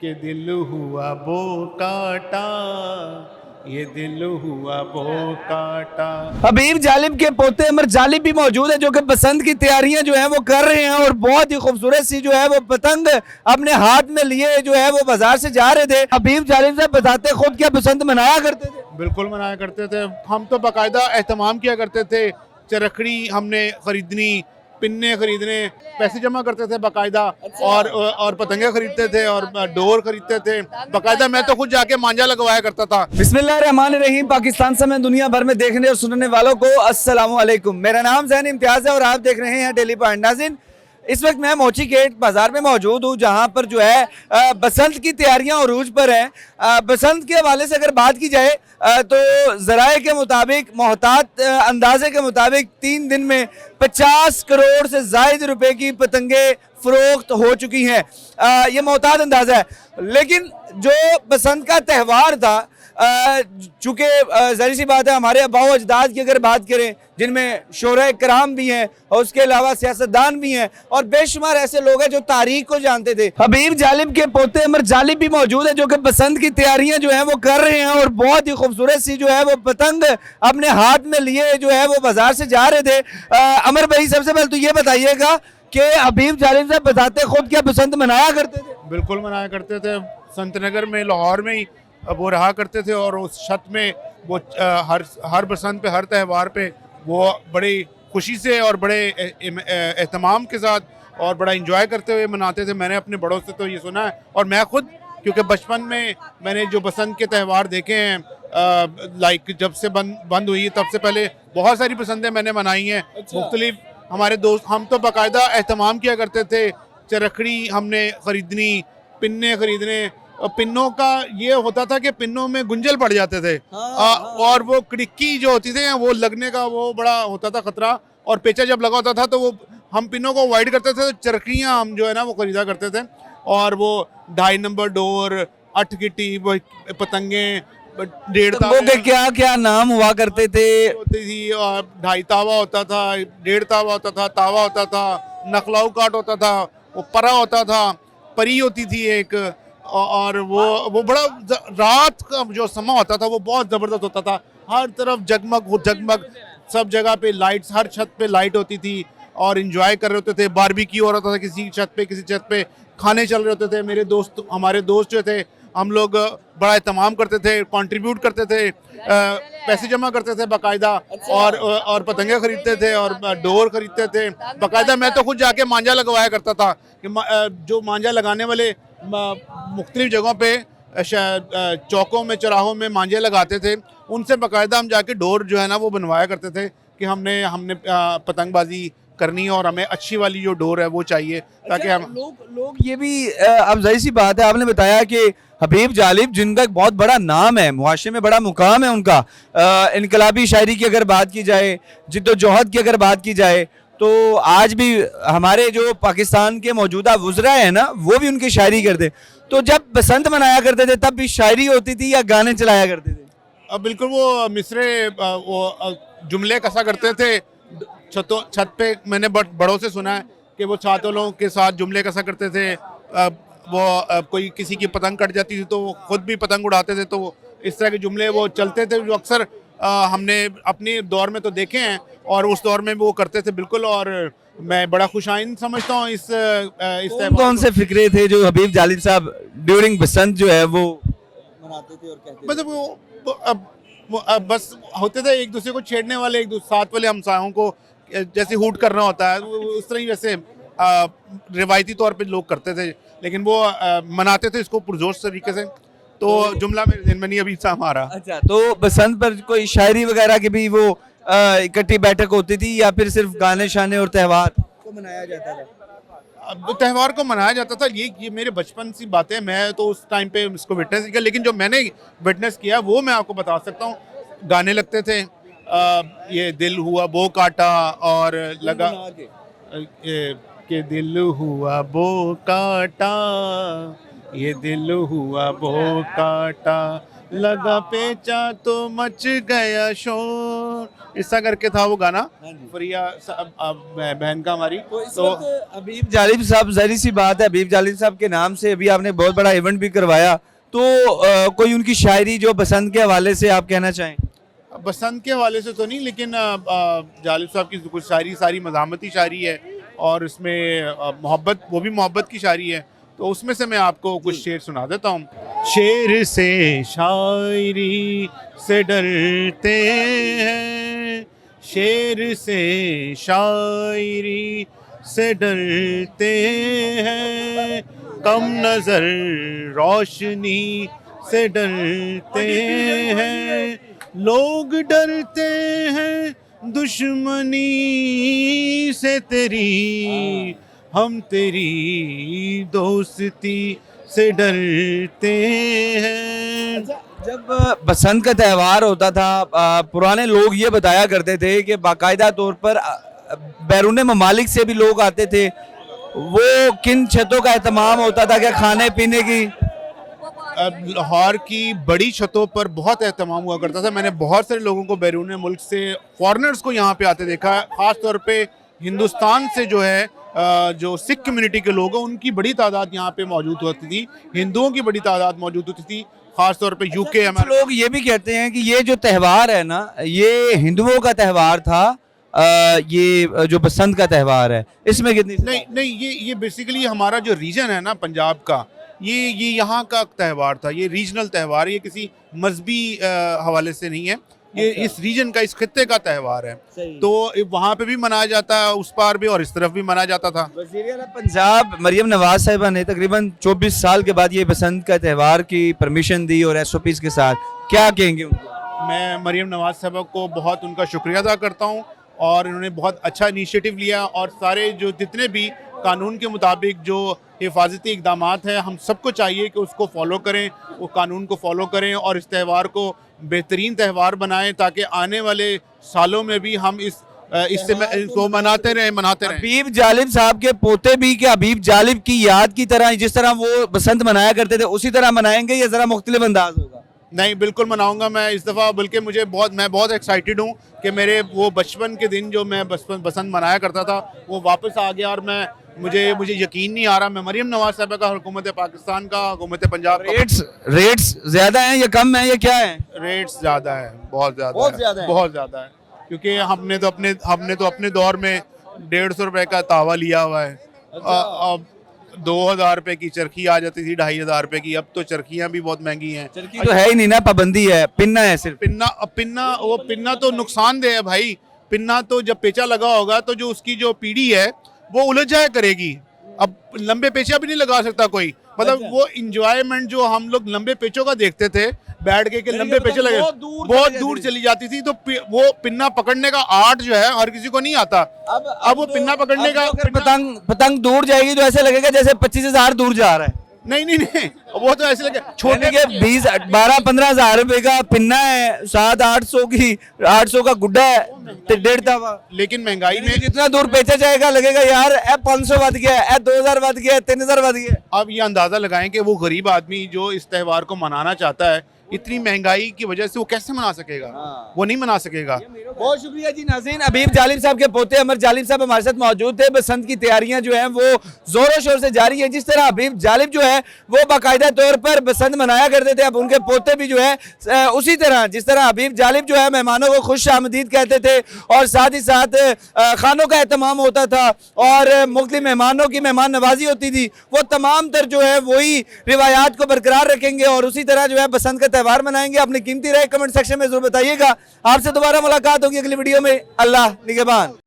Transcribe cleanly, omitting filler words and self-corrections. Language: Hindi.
कि दिल हुआ वो काटा, ये दिल हुआ वो काटा। हबीब जालिब के पोते अमर जालिब भी मौजूद है जो कि बसंत की तैयारियां जो है वो कर रहे हैं और बहुत ही खूबसूरत सी जो है वो पतंग अपने हाथ में लिए जो है वो बाजार से जा रहे थे। हबीब जालिब साहब बताते खुद क्या बसंत मनाया करते थे? बिल्कुल मनाया करते थे। हम तो बाकायदा एहतमाम किया करते थे। चरखड़ी हमने खरीदनी, पिन्ने खरीदने, पैसे जमा करते थे बाकायदा। और पतंगे खरीदते थे और डोर खरीदते थे बाकायदा। मैं तो खुद जाके मांझा लगवाया करता था। बिस्मिल्लाहिर्रहमानिर्रहीम। पाकिस्तान समेत दुनिया भर में देखने और सुनने वालों को अस्सलाम वालेकुम। मेरा नाम ज़ैन इम्तियाज़ है और आप देख रहे हैं डेली पॉइंट। नाज़रीन, इस वक्त मैं मोची गेट बाजार में मौजूद हूँ जहाँ पर जो है बसंत की तैयारियां उरूज पर हैं। बसंत के हवाले से अगर बात की जाए तो ज़राए के मुताबिक, मोहतात अंदाजे के मुताबिक 3 दिन में 50 करोड़ से ज़ायद रुपए की पतंगे फरोख्त हो चुकी हैं। ये मोहतात अंदाजा है, लेकिन जो बसंत का त्यौहार था, चूँकि ज़ाहिर सी बात है हमारे अबाओ अजदाद की अगर बात करें जिनमें शोरा कराम भी हैं और उसके अलावा सियासतदान भी हैं और बेशुमार ऐसे लोग हैं जो तारीख को जानते थे। हबीब जालिब के पोते अमर जालिब भी मौजूद है जो कि बसंत की तैयारियां जो है वो कर रहे हैं और बहुत ही खूबसूरत सी जो है वो पतंग अपने हाथ में लिए जो है वो बाजार से जा रहे थे। अमर भाई, सबसे पहले तो ये बताइएगा कि हबीब जालिब साहब बताते खुद क्या बसंत मनाया करते थे? बिल्कुल मनाया करते थे। संतनगर में, लाहौर में ही वो रहा करते थे और उस छत में वो हर बसंत पे, हर त्यौहार पे वो बड़ी खुशी से और बड़े एहतमाम के साथ और बड़ा इंजॉय करते हुए मनाते थे। मैंने अपने बड़ों से तो ये सुना है और मैं खुद, क्योंकि बचपन में मैंने जो बसंत के त्यौहार देखे हैं, लाइक जब से बंद हुई तब से पहले बहुत सारी बसंतें मैंने मनाई हैं। मुख्तलिफ हमारे दोस्त, हम तो बाकायदा एहतमाम किया करते थे। चरखड़ी हमने खरीदनी, पिन्ने खरीदने। पिन्नों का ये होता था कि पिन्नों में गुंजल पड़ जाते थे। और वो कड़िक्की जो होती थी वो लगने का वो बड़ा होता था खतरा, और पेचा जब लगा होता था तो वो हम पिन्नों को अवॉइड करते थे। तो चरखियाँ हम जो है ना वो खरीदा करते थे और वो 2.5 नंबर डोर, 8 गिट्टी पतंगे, 1.5 वो के क्या क्या नाम हुआ करते थे? होती थी, और 2.5 तावा होता था, 1.5 तावा होता था, तावा होता था, नखलाऊ काट होता था, वो परा होता था, परी होती थी एक। और वो बड़ा रात का जो समा होता था वो बहुत ज़बरदस्त होता था। हर तरफ जगमग जगमग, सब जगह पे लाइट्स, हर छत पे लाइट होती थी और इंजॉय कर रहे होते थे। बारबेक्यू हो रहा था किसी छत पे खाने चल रहे होते थे। हमारे दोस्त जो थे, हम लोग बड़ा एहतमाम करते थे, कंट्रीब्यूट करते थे, पैसे जमा करते थे बाकायदा। और पतंगे खरीदते थे और डोर खरीदते थे बाकायदा। मैं तो खुद जाके मांझा लगवाया करता था कि जो मांझा लगाने वाले मुख्तलिफ जगहों पे, चौकों में, चौराहों में मांझे लगाते थे, उनसे बाकायदा हम जाके डोर जो है ना वो बनवाया करते थे कि हमने पतंगबाजी करनी है और हमें अच्छी वाली जो डोर है वो चाहिए, ताकि हम लोग ये भी अब जाहिर सी बात है, आपने बताया कि हबीब जालिब जिनका एक बहुत बड़ा नाम है, मुआशरे में बड़ा मुकाम है उनका। इनकलाबी शायरी की अगर बात की जाए, जिद्दोजहद की अगर बात की जाए, तो आज भी हमारे जो पाकिस्तान के मौजूदा वुज़रा है ना, वो भी उनकी शायरी करते। तो जब बसंत मनाया करते थे तब भी शायरी होती थी या गाने चलाया करते थे? बिल्कुल, वो मिसरे, वो जुमले कसा करते थे छत पे। मैंने बड़ों से सुना है कि वो छातों के साथ जुमले कसा करते थे। कोई किसी की पतंग कट जाती थी तो वो खुद भी पतंग उड़ाते थे, तो इस तरह के जुमले वो चलते थे जो अक्सर हमने अपने दौर में तो देखे हैं और उस दौर में वो करते थे बिल्कुल। और मैं बड़ा खुशाइन समझता हूँ इस कौन से फिक्रे थे जो हबीब जालिब साहब ड्यूरिंग बसंत जो है वो मनाते थे और कहते थे? मतलब अब बस होते थे एक दूसरे को छेड़ने वाले, एक दूसरे साथ वाले हमसायों को जैसे हूट करना होता है उस तरह ही वैसे रिवायती तौर पे लोग करते थे, लेकिन वो मनाते थे इसको पुरजोश तरीके से। तो जुमला मेरे ज़हन में नहीं अभी साम आ रहा। अच्छा, तो बसंत पर कोई शायरी वगैरह की भी वो इकट्ठी बैठक होती थी या फिर सिर्फ गाने शाने और त्यौहार को मनाया जाता था? अब त्यौहार को मनाया जाता था। ये मेरे बचपन सी बातें, मैं तो उस टाइम पे इसको विटनेस किया, लेकिन जो मैंने विटनेस किया वो मैं आपको बता सकता हूँ। गाने लगते थे, ये दिल हुआ वो काटा और लगा कि दिल हुआ वो काटा, ये दिल हुआ वो काटा, लगा पेचा तो मच गया शोर, ऐसा करके था वो गाना, हाँ जी। प्रिया बहन का हमारी। तो इस तो वक्त हबीब जालिब साहब, जहरी सी बात है, हबीब जालिब साहब के नाम से अभी आपने बहुत बड़ा इवेंट भी करवाया, तो कोई उनकी शायरी जो बसंत के हवाले से आप कहना चाहें? बसंत के हवाले से तो नहीं, लेकिन जालिब साहब की कुछ शायरी सारी मज़ामती शायरी है, और इसमें मोहब्बत, वो भी मोहब्बत की शायरी है। तो उसमें से मैं आपको कुछ शेर सुना देता हूँ। शेर से शायरी से डरते हैं, शेर से शायरी से डरते हैं, कम नजर रोशनी से डरते हैं, लोग डरते हैं दुश्मनी से तेरी, हम तेरी दोस्ती से डरते हैं। जब बसंत का त्यौहार होता था, पुराने लोग ये बताया करते थे कि बाकायदा तौर पर बैरून ममालिक से भी लोग आते थे। वो किन छतों का एहतमाम होता था, क्या खाने पीने की? लाहौर की बड़ी छतों पर बहुत एहतमाम हुआ करता था। मैंने बहुत सारे लोगों को बैरून मुल्क से, फॉरेनर्स को यहाँ पे आते देखा है। ख़ास तौर पे हिंदुस्तान से जो है, जो सिख कम्युनिटी के लोग हैं, उनकी बड़ी तादाद यहाँ पे मौजूद होती थी। हिंदुओं की बड़ी तादाद मौजूद होती थी, ख़ास तौर पे यूके। कुछ लोग ये भी कहते हैं कि ये जो त्यौहार है ना, ये हिंदुओं का त्यौहार था, ये जो बसंत का त्यौहार है, इसमें कितनी? नहीं नहीं, ये बेसिकली हमारा जो रीजन है ना पंजाब का, ये यहाँ का त्यौहार था। ये रीजनल त्यौहार है, ये किसी मजहबी हवाले से नहीं है। ये इस रीजन का, इस खित्ते का त्यौहार है। तो वहाँ पे भी मनाया जाता है, उस पार भी, और इस तरफ भी मनाया जाता था। वज़ीर-ए-आला पंजाब मरियम नवाज साहिबा ने तकरीबन 24 साल के बाद ये बसंत का त्यौहार की परमिशन दी, और SOPs के साथ। क्या कहेंगे उनको? मैं मरियम नवाज साहिबा को बहुत उनका शुक्रिया अदा करता हूँ, और इन्होंने बहुत अच्छा इनिशिएटिव लिया, और सारे जो जितने भी कानून के मुताबिक जो हिफाजती इकदाम हैं, हम सबको चाहिए कि उसको फॉलो करें, वो कानून को फॉलो करें, और इस त्यौहार को बेहतरीन त्यौहार बनाएं, ताकि आने वाले सालों में भी हम इससे इसको मनाते रहें। हबीब जालिब साहब के पोते भी क्या हबीब जालिब की याद की तरह, जिस तरह वो बसंत मनाया करते थे, उसी तरह मनाएंगे, या जरा मुख्तलिफ अंदाज होगा? नहीं, बिल्कुल मनाऊंगा मैं इस दफ़ा। बल्कि मैं बहुत एक्साइटेड हूँ कि मेरे वो बचपन के दिन जो मैं बसंत मनाया करता था, वो वापस आ गया, और मुझे यकीन नहीं आ रहा। मैं मरियम नवाज साहब का, हुकूमत पाकिस्तान का, हुकूमत पंजाब का। रेट्स ज्यादा हैं या कम है या क्या है? रेट्स ज़्यादा है, बहुत ज़्यादा है, है। बहुत ज़्यादा है, क्योंकि हमने तो अपने दौर में 150 रुपए का तावा लिया हुआ है। अब 2000 रुपए की चरखी आ जाती थी, 2500 रुपए की। अब तो चरखियां भी बहुत महंगी हैं। चरखी तो है ही नहीं ना, पाबंदी है, पिन्ना है सिर्फ। पिन्ना तो नुकसानदेह है भाई। पिन्ना तो जब पेचा लगा होगा तो जो उसकी जो पीढ़ी है वो उलझ जाया करेगी। अब लंबे पेचा भी नहीं लगा सकता कोई। मतलब वो इंजॉयमेंट जो हम लोग लंबे पेचों का देखते थे, बैठ के लंबे पेचे लगे, बहुत दूर चली जाती थी। तो वो पिन्ना पकड़ने का आर्ट जो है हर किसी को नहीं आता। अब वो पिन्ना पकड़ने का, पतंग दूर जाएगी तो ऐसे लगेगा जैसे 25,000 दूर जा रहा है। नहीं, वो तो ऐसे लगे छोटे के 20-12-15 हजार रुपए का पिन्ना है, 700-800 का गुड्डा है, 1.5 तावा। लेकिन महंगाई में जितना दूर बेचा जाएगा लगेगा यार 500 बढ़ गया, 2000 बढ़ गया, 3000 बढ़ गया। अब ये अंदाजा लगाएं कि वो गरीब आदमी जो इस त्यौहार को मनाना चाहता है, इतनी महंगाई की वजह से वो कैसे मना सकेगा? वो नहीं मना सकेगा। बहुत शुक्रिया जी नाज़रीन। हबीब जालिब साहब के पोते अमर जालिब साहब हमारे साथ मौजूद थे। बसंत की तैयारियां जो हैं वो जोरों शोर से जारी है। जिस तरह हबीब जालिब जो है वो बाकायदा तौर पर बसंत मनाया करते थे, अब उनके पोते भी जो है उसी तरह, जिस तरह हबीब जालिब जो है मेहमानों को खुश आमदीद कहते थे, और साथ ही साथ खानों का एहतमाम होता था, और मुख्तलिफ मेहमानों की मेहमान नवाजी होती थी। वो तमाम तर जो है वही रिवायात को बरकरार रखेंगे, और उसी तरह जो है बसंत का त्यौहार मनाएंगे। अपनी कीमती राय कमेंट सेक्शन में जरूर बताइएगा। आपसे दोबारा मुलाकात होगी अगली वीडियो में। अल्लाह निगहबान।